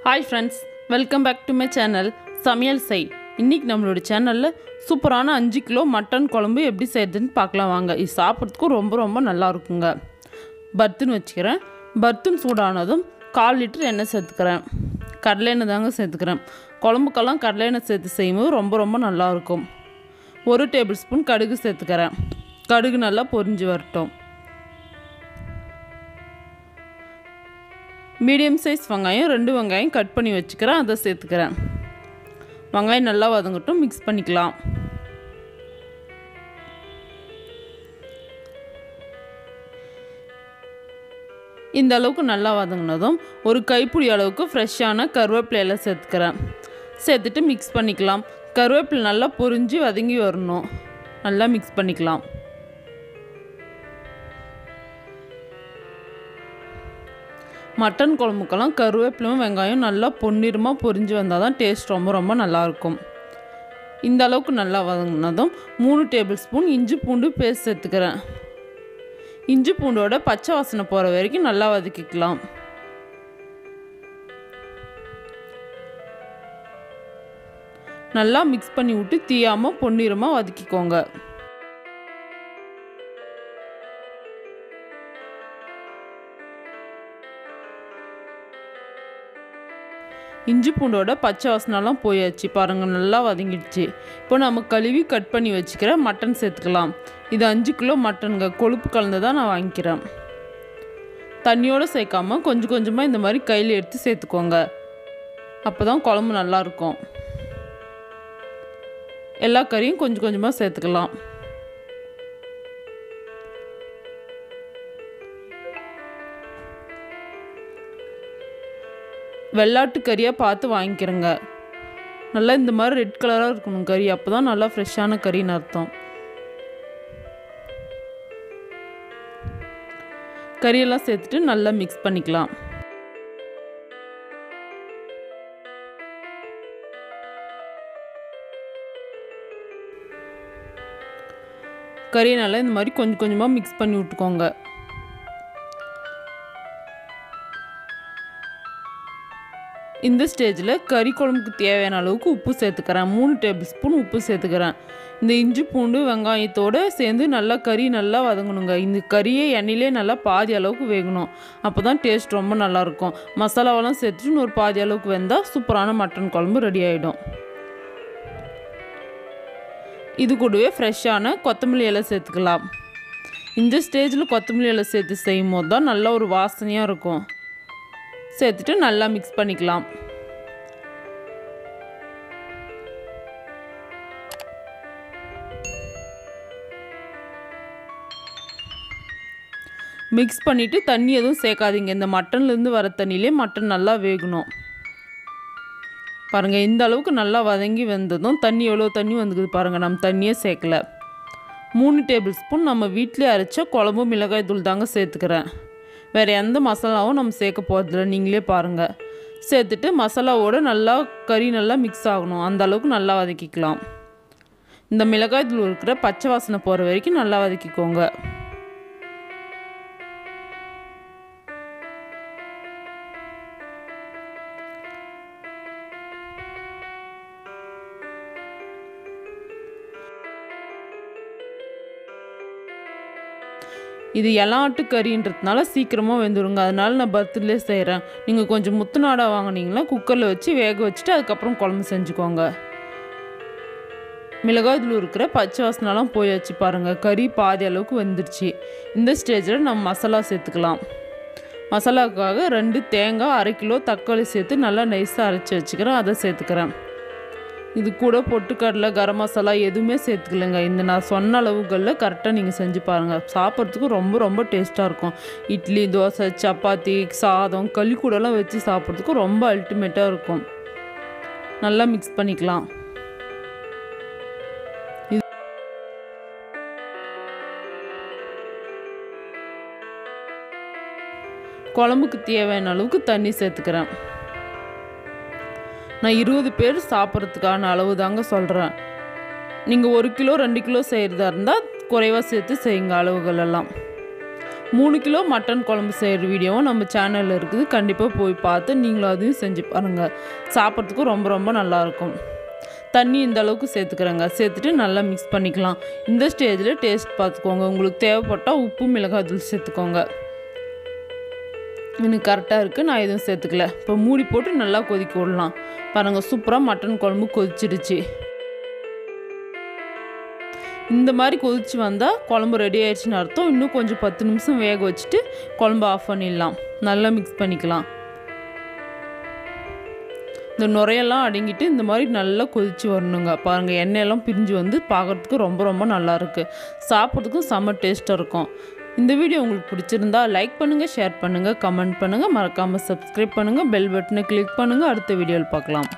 Hi friends, welcome back to my channel சமையல் செய். இன்னைக்கு நம்மளோட சேனல்ல சூப்பரான 5 கிலோ மட்டன் குழம்பு எப்படி செய்யறதுன்னு பார்க்கலாம் வாங்க. இது சாப்பிடுறதுக்கு ரொம்ப நல்லா இருக்குங்க. பர்த்தன் வச்சுக்கிறேன். பர்த்தன் சூடானதும் 1/4 லிட்டர் எண்ணெய் சேர்த்துக்கிறேன். கடலை எண்ணெய் தாங்க சேர்த்துக்கிறேன். குழம்புக்கெல்லாம் கடலை எண்ணெய் சேர்த்து செய்யும்போது ரொம்ப நல்லா இருக்கும். 1 டேபிள் ஸ்பூன் கடுகு சேர்த்துக்கிறேன். கடுகு நல்லா பொரிஞ்சு வரட்டும். மீடியம் சைஸ் வெங்காயம் 2 வெங்காயம் கட் பண்ணி வச்சுக்கிறேன், அதை சேர்த்துக்கிறேன். வெங்காயம் நல்லா வதங்கட்டும், மிக்ஸ் பண்ணிக்கலாம். இந்த அளவுக்கு நல்லா வதங்கினதும் ஒரு கைப்பிடி அளவுக்கு ஃப்ரெஷ்ஷான கருவேப்பிலையில சேர்த்துக்கிறேன். சேர்த்துட்டு மிக்ஸ் பண்ணிக்கலாம். கருவேப்பிலை நல்லா பொரிஞ்சு வதங்கி வரணும். நல்லா மிக்ஸ் பண்ணிக்கலாம். மட்டன் குழம்புக்கெல்லாம் கருவேப்பிலையும் வெங்காயம் நல்லா பொன்னிறமாக பொரிஞ்சு வந்தால் தான் டேஸ்ட் ரொம்ப நல்லாயிருக்கும். இந்த அளவுக்கு நல்லா வதங்கினதும் 3 டேபிள் ஸ்பூன் இஞ்சி பூண்டு பேஸ்ட் சேர்த்துக்கிறேன். இஞ்சி பூண்டோட பச்சை வாசனை போகிற வரைக்கும் நல்லா வதக்கிக்கலாம். நல்லா மிக்ஸ் பண்ணி விட்டு தீயாமல் பொன்னிறமாக வதக்கிக்கோங்க. இஞ்சி பூண்டோட பச்சை வாசனெல்லாம் போயாச்சு பாருங்கள், நல்லா வதங்கிடுச்சு. இப்போ நம்ம கழுவி கட் பண்ணி வச்சுக்கிற மட்டன் சேர்த்துக்கலாம். இது 5 கிலோ மட்டனுங்க, கொழுப்பு கலந்து தான் நான் வாங்கிக்கிறேன். தண்ணியோடு சேர்க்காமல் கொஞ்சமாக இந்த மாதிரி கையில் எடுத்து சேர்த்துக்கோங்க. அப்போ தான் குழம்பு நல்லாயிருக்கும். எல்லா கறியும் கொஞ்சமாக சேர்த்துக்கலாம். வெள்ளாட்டு கறியாக பார்த்து வாங்கிக்கிறேங்க. நல்லா இந்த மாதிரி ரெட் கலராக இருக்கணும் கறி, அப்போ தான் நல்லா ஃப்ரெஷ்ஷான கறின்னு அர்த்தம். கறியெல்லாம் சேர்த்துட்டு நல்லா மிக்ஸ் பண்ணிக்கலாம். கறியை நல்லா இந்த மாதிரி கொஞ்சமாக மிக்ஸ் பண்ணி விட்டுக்கோங்க. இந்த ஸ்டேஜில் கறி குழம்புக்கு தேவையான அளவுக்கு உப்பு சேர்த்துக்கிறேன். 3 டேபிள் ஸ்பூன் உப்பு சேர்த்துக்கிறேன். இந்த இஞ்சி பூண்டு வெங்காயத்தோடு சேர்ந்து நல்லா கறி நல்லா வதங்கணுங்க. இந்த கறியை எண்ணெயிலே நல்லா பாதி அளவுக்கு வேகணும். அப்போ தான் டேஸ்ட் ரொம்ப நல்லாயிருக்கும். மசாலாவெல்லாம் சேர்த்துட்டு இன்னொரு பாதி அளவுக்கு வெந்தால் சூப்பரான மட்டன் குழம்பு ரெடி ஆகிடும். இது கூடவே ஃப்ரெஷ்ஷான கொத்தமல்லி இலை சேர்த்துக்கலாம். இந்த ஸ்டேஜில் கொத்தமல்லி இலை சேர்த்து செய்யும் போது தான் நல்ல ஒரு வாசனையாக இருக்கும். சேர்த்துட்டு நல்லா மிக்ஸ் பண்ணிக்கலாம். மிக்ஸ் பண்ணிவிட்டு தண்ணி எதுவும் சேர்க்காதீங்க. இந்த மட்டன்லேருந்து வர தண்ணியிலே மட்டன் நல்லா வேகணும். பாருங்கள், இந்த அளவுக்கு நல்லா வதங்கி வந்ததும் தண்ணி எவ்வளோ தண்ணி வந்துக்குது பாருங்கள். நம்ம தண்ணியே சேர்க்கலை. 3 டேபிள் ஸ்பூன் நம்ம வீட்டிலே அரைச்ச குழம்பு மிளகாய் தூள் தாங்க சேர்த்துக்கிறேன். வேறு எந்த மசாலாவும் நம்ம சேர்க்க போகிறதில்ல, நீங்களே பாருங்கள். சேர்த்துட்டு மசாலாவோடு நல்லா கறி நல்லா மிக்ஸ் ஆகணும். அந்த அளவுக்கு நல்லா வதக்கிக்கலாம். இந்த மிளகாய் தூள் இருக்கிற பச்சை வாசனை போகிற வரைக்கும் நல்லா வதக்கிக்கோங்க. இது எலாட்டு கறின்றதுனால சீக்கிரமாக வெந்துடுங்க. அதனால நான் பர்த்டே செய்கிறேன். நீங்கள் கொஞ்சம் முத்துநாடாக வாங்கினீங்கன்னா குக்கரில் வச்சு வேக வச்சுட்டு அதுக்கப்புறம் குழம்பு செஞ்சுக்கோங்க. மிளகாய் தூள் இருக்கிற பச்சை வாசனெல்லாம் போயாச்சு பாருங்கள். கறி பாதி அளவுக்கு வெந்துடுச்சு. இந்த ஸ்டேஜில் நம்ம மசாலா சேர்த்துக்கலாம். மசாலாவுக்காக 2 தேங்காய், 1/2 கிலோ தக்காளி சேர்த்து நல்லா நைஸாக அரைச்சி வச்சுக்கிறேன், அதை சேர்த்துக்கிறேன். இது கூட பொட்டுக்கடலை, கரம் மசாலா எதுவுமே சேர்த்துக்கலைங்க. இந்த நான் சொன்ன அளவுகளில் கரெக்டாக நீங்கள் செஞ்சு பாருங்கள். சாப்பிட்றதுக்கு ரொம்ப டேஸ்ட்டாக இருக்கும். இட்லி, தோசை, சப்பாத்தி, சாதம், களி கூடலாம் வச்சு சாப்பிட்றதுக்கு ரொம்ப அல்டிமேட்டாக இருக்கும். நல்லா மிக்ஸ் பண்ணிக்கலாம். குழம்புக்கு தேவையான அளவுக்கு தண்ணி சேர்த்துக்கிறேன். நான் 20 பேர் சாப்பிட்றதுக்கான அளவு தாங்க சொல்கிறேன். நீங்கள் 1 கிலோ 2 கிலோ செய்கிறதா இருந்தால் குறைவாக சேர்த்து செய்யுங்க அளவுகளெல்லாம். 3 கிலோ மட்டன் குழம்பு செய்கிற வீடியோவும் நம்ம சேனலில் இருக்குது. கண்டிப்பாக போய் பார்த்து நீங்களும் அதையும் செஞ்சு பாருங்கள். சாப்பிட்றதுக்கும் ரொம்ப ரொம்ப நல்லாயிருக்கும். தண்ணி இந்த அளவுக்கு சேர்த்துக்கிறேங்க. சேர்த்துட்டு நல்லா மிக்ஸ் பண்ணிக்கலாம். இந்த ஸ்டேஜில் டேஸ்ட் பார்த்துக்கோங்க. உங்களுக்கு தேவைப்பட்டால் உப்பு மிளகாய் தூள் சேர்த்துக்கோங்க. எனக்கு கரெக்டாக இருக்குது. நான் எதுவும் சேர்த்துக்கல. இப்போ மூடி போட்டு நல்லா கொதிக்க விடலாம். பாருங்கள், சூப்பராக மட்டன் குழம்பு கொதிச்சிடுச்சு. இந்த மாதிரி கொதிச்சு வந்தால் குழம்பு ரெடி ஆயிடுச்சுன்னு அர்த்தம். இன்னும் கொஞ்சம் 10 நிமிஷம் வேக வச்சுட்டு குழம்பு ஆஃப் பண்ணிடலாம். நல்லா மிக்ஸ் பண்ணிக்கலாம். இந்த நுரையெல்லாம் அடங்கிட்டு இந்த மாதிரி நல்லா கொதிச்சு வரணுங்க. பாருங்கள், எண்ணெயெல்லாம் பிரிஞ்சு வந்து பார்க்குறதுக்கு ரொம்ப ரொம்ப நல்லாயிருக்கு. சாப்பிட்றதுக்கும் செம்ம டேஸ்ட்டாக இருக்கும். இந்த வீடியோ உங்களுக்கு பிடிச்சிருந்தா லைக் பண்ணுங்கள், ஷேர் பண்ணுங்கள், கமெண்ட் பண்ணுங்கள். மறக்காமல் சப்ஸ்கிரைப் பண்ணுங்கள். பெல் பட்டனை கிளிக் பண்ணுங்கள். அடுத்த வீடியோவில் பார்க்கலாம்.